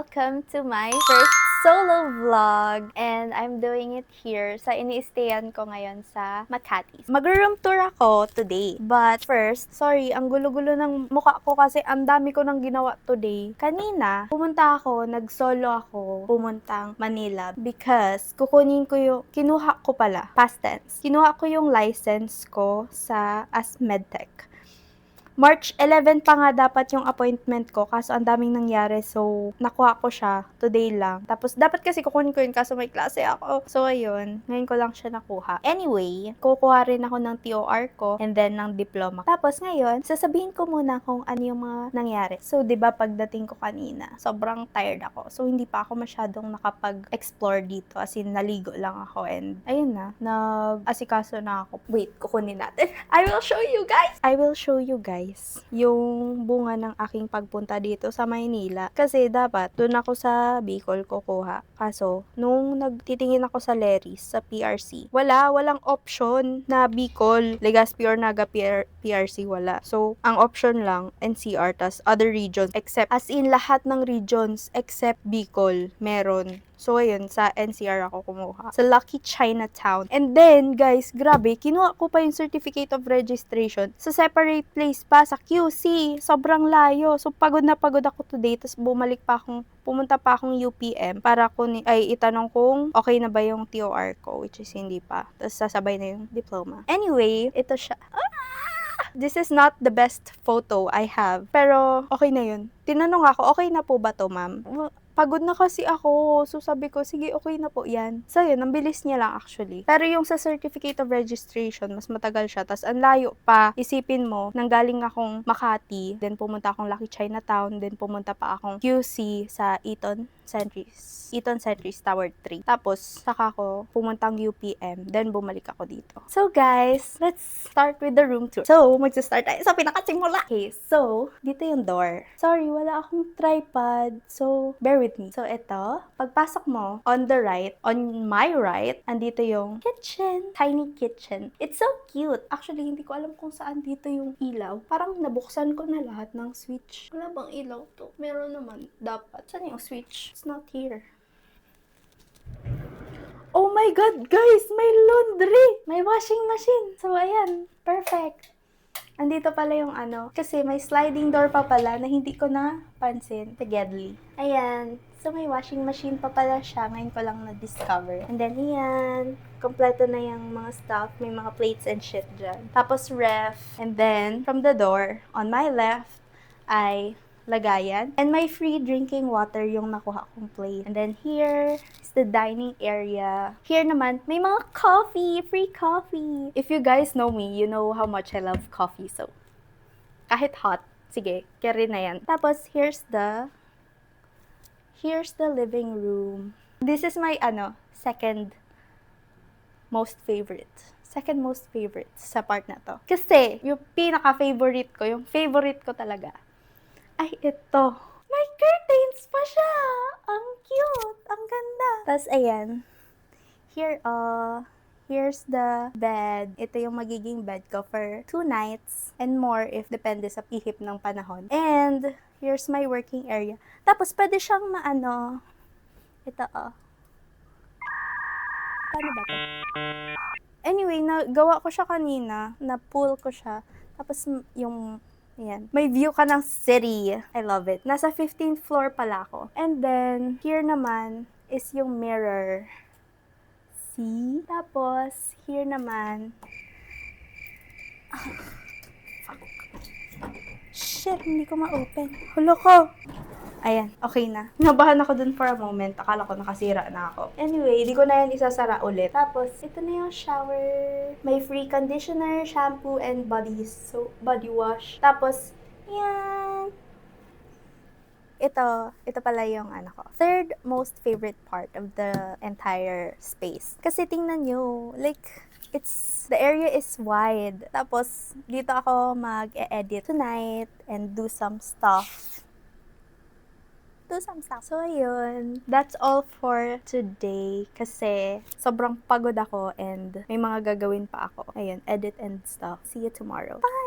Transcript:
welcome to my first solo vlog. And I'm doing it here sa ini-stayan ko ngayon sa Makati. Mag-room tour ako today. But first, sorry, ang gulo-gulo ng mukha ko kasi ang dami ko nang ginawa today. Kanina, nag-solo ako, pumuntang Manila because kinuha ko pala, past tense. Kinuha ko yung license ko sa as medtech. March 11 pa nga dapat yung appointment ko, kaso ang daming nangyari, so nakuha ko siya today lang. Tapos dapat kasi kukunin ko yun kaso may klase ako. So ayun, ngayon ko lang siya nakuha. Anyway, kukuha rin ako ng TOR ko and then ng diploma. Tapos ngayon, sasabihin ko muna kung ano yung mga nangyari. So 'di ba pagdating ko kanina, sobrang tired ako. So hindi pa ako masyadong nakapag-explore dito, as in naligo lang ako and ayun na, nag-asikaso na ako. Wait, kukunin natin. I will show you guys yung bunga ng aking pagpunta dito sa Maynila. Kasi dapat doon ako sa Bicol kukuha. Kaso, nung nagtitingin ako sa Leris, sa PRC, walang option na Bicol, Legazpi or Naga PRC, wala. So, ang option lang, NCR, tas other regions, except, as in lahat ng regions, except Bicol, meron. So, ayun, sa NCR ako kumuha. Sa Lucky Chinatown. And then, guys, grabe, kinuha ko pa yung certificate of registration sa separate place pa, sa QC. Sobrang layo. So, pagod na pagod ako today. Tapos, pumunta pa akong UPM para itanong kung okay na ba yung TOR ko, which is hindi pa. Tapos, sasabay na yung diploma. Anyway, ito siya. This is not the best photo I have. Pero, okay na yun. Tinanong ako, okay na po ba to, ma'am? Pagod na kasi ako. So, sabi ko, sige, okay na po yan. So, yun, ang bilis niya lang actually. Pero yung sa certificate of registration, mas matagal siya. Tapos, ang layo pa. Isipin mo, nanggaling akong Makati, then pumunta akong Lucky Chinatown, then pumunta pa akong QC sa Eton Centuries Tower 3. Tapos, saka ako pumuntang UPM, then bumalik ako dito. So, guys, let's start with the room tour. So, magsa-start tayo sa pinakasimula. Okay, so, dito yung door. Sorry, wala akong tripod. So, bear with me. So, ito, pagpasok mo, on my right, andito yung kitchen. Tiny kitchen. It's so cute. Actually, hindi ko alam kung saan dito yung ilaw. Parang nabuksan ko na lahat ng switch. Wala bang ilaw to? Meron naman. Dapat. Saan yung switch? It's not here. Oh my God, guys! May laundry! May washing machine! So, ayan. Perfect. Andito pala yung kasi may sliding door pa pala na hindi ko napansin. Together. Ayan. So, may washing machine pa pala siya. Ngayon ko lang na-discover. And then, ayan. Kompleto na yung mga stuff. May mga plates and shit dyan. Tapos, ref. And then, from the door, on my left, ay lagayan. And may free drinking water yung nakuha kong plate. And then, here is the dining area. Here naman, may mga coffee! Free coffee! If you guys know me, you know how much I love coffee. So, kahit hot, sige, carry na yan. Tapos, here's the living room. This is my, second most favorite sa part na to. Kasi, yung pinaka-favorite ko talaga, ay ito. May curtains pa siya! Ang cute! Ang ganda! Tapos, ayan. Here's the bed. Ito yung magiging bed ko for 2 nights and more if depende sa ihip ng panahon. And, here's my working area. Tapos, pwede siyang ito, Paano ba to? Anyway, nagawa ko siya kanina. Na-pull ko siya. Tapos, ayan. May view ka ng city. I love it. Nasa 15th floor pala ako. And then, here naman is yung mirror. See? Tapos, here naman. Shit, hindi ko ma-open. Hulo ko. Ayan, okay na. Nabahan ako dun for a moment. Akala ko nakasira na ako. Anyway, di ko na yan isasara ulit. Tapos, ito na yung shower. May free conditioner, shampoo, and body wash. Tapos, yan. Ito pala yung ko. Third most favorite part of the entire space. Kasi tingnan nyo, like, the area is wide. Tapos, dito ako mag-e-edit tonight and do some stuff. So, ayun. That's all for today. Kasi, sobrang pagod ako and may mga gagawin pa ako. Ayun, edit and stuff. See you tomorrow. Bye!